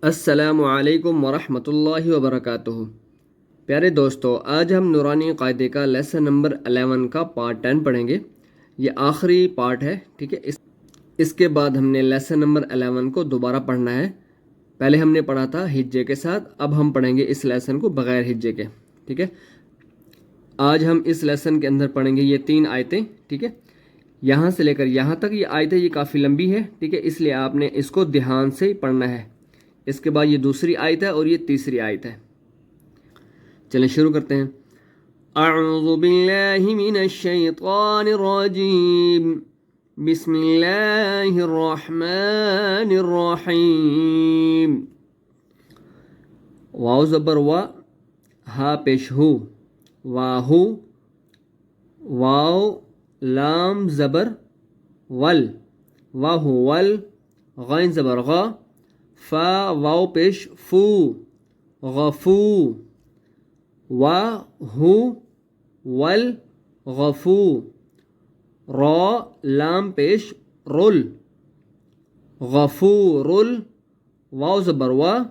السلام علیکم ورحمۃ اللہ وبرکاتہ۔ پیارے دوستو، آج ہم نورانی قاعدے کا لیسن نمبر 11 کا پارٹ 10 پڑھیں گے۔ یہ آخری پارٹ ہے، ٹھیک ہے۔ اس کے بعد ہم نے لیسن نمبر 11 کو دوبارہ پڑھنا ہے۔ پہلے ہم نے پڑھا تھا ہجے کے ساتھ، اب ہم پڑھیں گے اس لیسن کو بغیر ہجے کے، ٹھیک ہے۔ آج ہم اس لیسن کے اندر پڑھیں گے یہ 3 آیتیں، ٹھیک ہے۔ یہاں سے لے کر یہاں تک یہ آیتیں یہ کافی لمبی ہے، ٹھیک ہے، اس لیے آپ نے اس کو دھیان سے ہی پڑھنا ہے۔ اس کے بعد یہ دوسری آیت ہے اور یہ تیسری آیت ہے۔ چلیں شروع کرتے ہیں۔ اعوذ باللہ من الشیطان الرجیم، بسم اللہ الرحمن الرحیم۔ واو زبر وا، ہا پیش ہو، واہو، واو لام زبر ول، واہو ول، غین زبر غا، فا واو پیش فو، غفو، وا ہو ول غفو، را لام پیش رل، غفورل، واو زبر وا،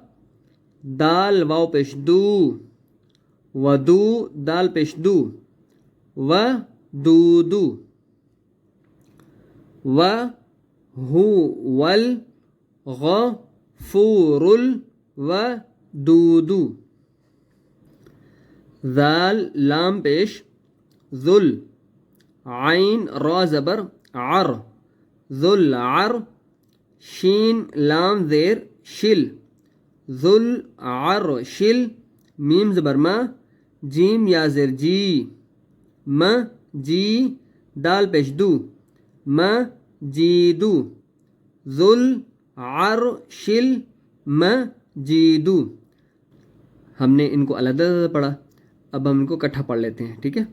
دال واو پیش دو، ودو دال پیش دو، و دودو، و ہو ول غفورل و دودو، ذال لام پیش ذل، عین را زبر عر، ذل عر، شین لام زیر شل، ذل عر شل، میم زبر ما، جیم یا زیر جی، م جی دال پیش دو، م جیدو، ذل عرش المجیدو۔ ہم نے ان کو علیحدہ پڑھا، اب ہم ان کو اکٹھا پڑھ لیتے ہیں، ٹھیک ہے۔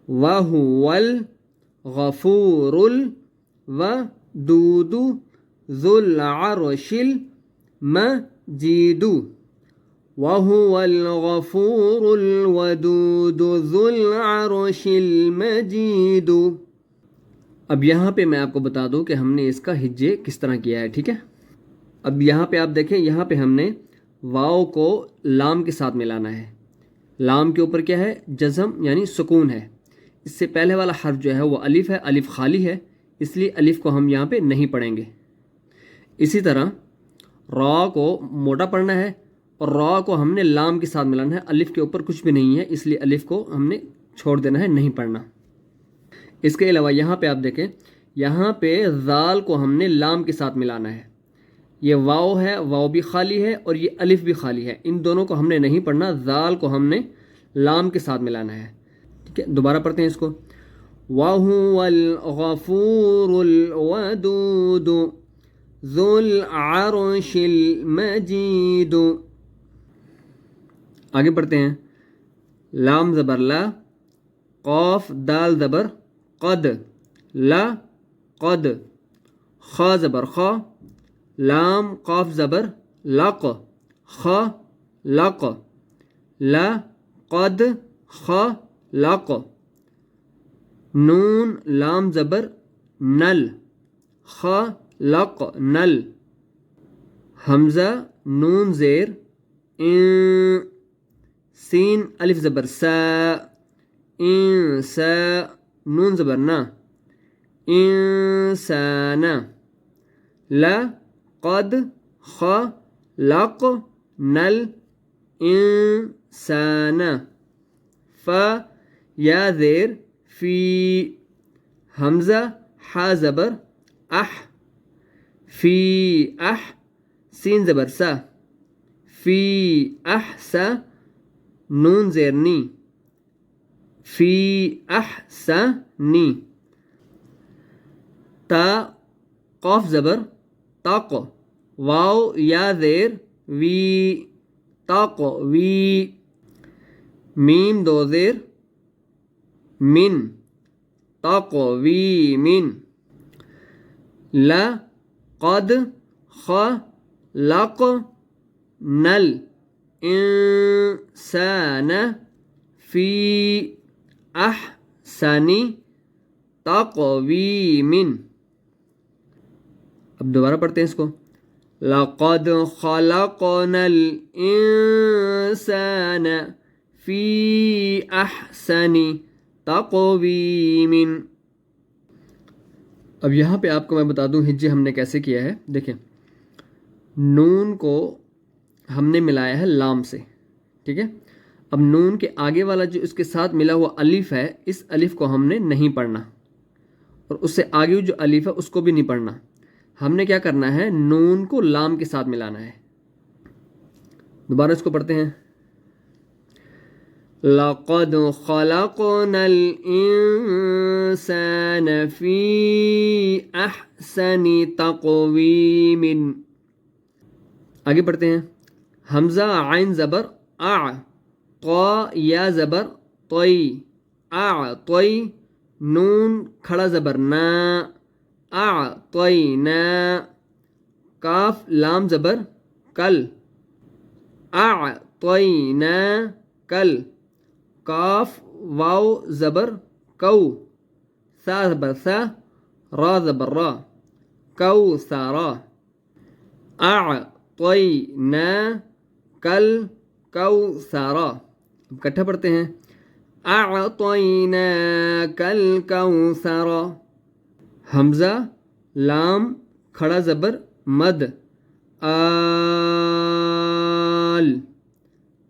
وَهُوَ الْغَفُورُ الْوَدُودُ ذُو الْعَرْشِ الْمَجِيدُ، وَهُوَ الْغَفُورُ الْوَدُودُ ذُو الْعَرْشِ الْمَجِيدُ۔ اب یہاں پہ میں آپ کو بتا دوں کہ ہم نے اس کا ہجے کس طرح کیا ہے، ٹھیک ہے۔ اب یہاں پہ آپ دیکھیں، یہاں پہ ہم نے واو کو لام کے ساتھ ملانا ہے۔ لام کے اوپر کیا ہے؟ جزم یعنی سکون ہے۔ اس سے پہلے والا حرف جو ہے وہ الف ہے، الف خالی ہے، اس لیے الف کو ہم یہاں پہ نہیں پڑھیں گے۔ اسی طرح را کو موٹا پڑھنا ہے اور را کو ہم نے لام کے ساتھ ملانا ہے۔ الف کے اوپر کچھ بھی نہیں ہے، اس لیے الف کو ہم نے چھوڑ دینا ہے، نہیں پڑھنا۔ اس کے علاوہ یہاں پہ آپ دیکھیں، یہاں پہ ذال کو ہم نے لام کے ساتھ ملانا ہے۔ یہ واو ہے، واو بھی خالی ہے اور یہ الف بھی خالی ہے، ان دونوں کو ہم نے نہیں پڑھنا، ذال کو ہم نے لام کے ساتھ ملانا ہے، ٹھیک ہے۔ دوبارہ پڑھتے ہیں اس کو۔ وَهُوَ الْغَفُورُ الْوَدُودُ ذُو الْعَرْشِ الْمَجِيدُ۔ آگے پڑھتے ہیں۔ لام زبر لا، قاف دال زبر قد، لا قد، خا زبر خا، لام قاف زبر لق، خ لق، لا قد خ لق، نون لام زبر نل، خ لق نل، حمزہ نون زیر ان، سین الف زبر سا، ان سا، نون زبر نا، انسان، لا قد خلقنا الانسان، فا یا زیر فی، حمزہ حا زبر اح، فی اح، سین زبر سا، فی احسا، نون زیر نی، فی احسنی، تا قاف زبر تاق، واو یا زیر وی، تاق وی، میم دو زیر من، تاق وی من، لا قد خلقنا الانسان فی احسن تقویم۔ اب دوبارہ پڑھتے ہیں اس کو۔ لقد خلقنا الإنسان في أحسن تقويم. اب یہاں پہ آپ کو میں بتا دوں ہجے ہم نے کیسے کیا ہے. دیکھیں نون کو ہم نے ملایا ہے لام سے, ٹھیک ہے. اب نون کے آگے والا جو اس کے ساتھ ملا ہوا الف ہے, اس الف کو ہم نے نہیں پڑھنا, اور اس سے آگے جو الف ہے اس کو بھی نہیں پڑھنا. ہم نے کیا کرنا ہے, نون کو لام کے ساتھ ملانا ہے. دوبارہ اس کو پڑھتے ہیں. لقد خلقنا الإنسان في أحسن تقويم. آگے پڑھتے ہیں. حمزہ عین زبر آ, قا یا زبر طی, طی, نون کھڑا زبر نا, اعطینا. کاف لام زبر کل, اعطینا کل. کاف واو زبر کو, سا زبر سا, را زبر را, کو سارا. اعطینا کل کو سارا. اب کٹھا پڑھتے ہیں. اعطیناک الکوثر. حمزہ لام کھڑا زبر مد آل,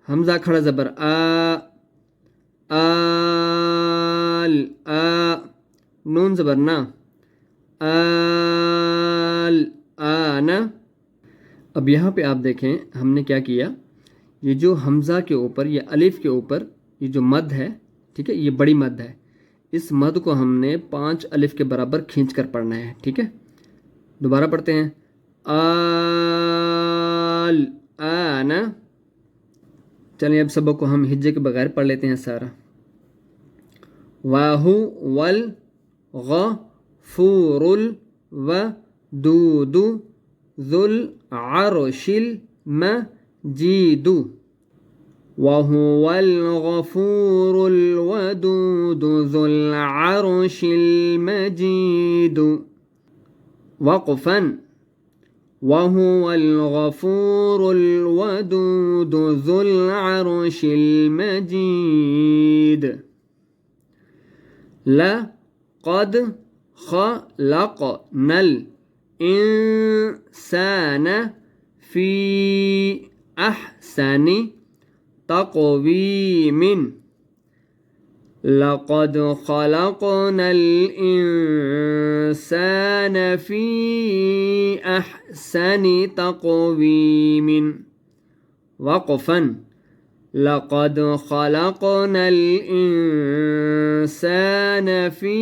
حمزہ کھڑا زبر آ, آل آ, نون زبر نا, آل آنا. اب یہاں پہ آپ دیکھیں ہم نے کیا کیا, یہ جو حمزہ کے اوپر یا الف کے اوپر یہ جو مد ہے, ٹھیک ہے, یہ بڑی مد ہے. اس مد کو ہم نے 5 الف کے برابر کھینچ کر پڑھنا ہے, ٹھیک ہے. دوبارہ پڑھتے ہیں. آل آنا. چلیں اب سبق کو ہم ہجے کے بغیر پڑھ لیتے ہیں سارا. واہو والغفور الودود ذو العرش المجید. وهو الغفور الودود ذو العرش المجيد. وقفا. وهو الغفور الودود ذو العرش المجيد. لقد خلقنا الإنسان في أحسن تقويم. لقد خلقنا الإنسان في أحسن تقويم. وقفا. لقد خلقنا الإنسان في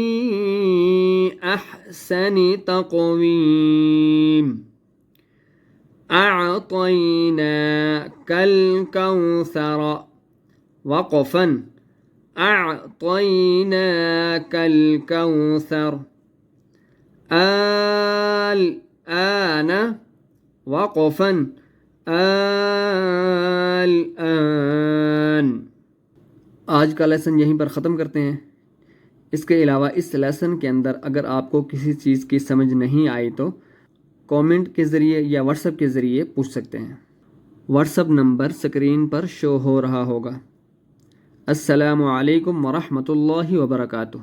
أحسن تقويم. أعطيناك الكوثر. وقفا. أعطيناك الكوثر. الآن. وقفا. الآن. آج کا لیسن یہیں پر ختم کرتے ہیں. اس کے علاوہ اس لیسن کے اندر اگر آپ کو کسی چیز کی سمجھ نہیں آئی تو کامنٹ کے ذریعے یا واٹس ایپ کے ذریعے پوچھ سکتے ہیں. واٹس ایپ نمبر سکرین پر شو ہو رہا ہوگا. السلام علیکم ورحمۃ اللہ وبرکاتہ.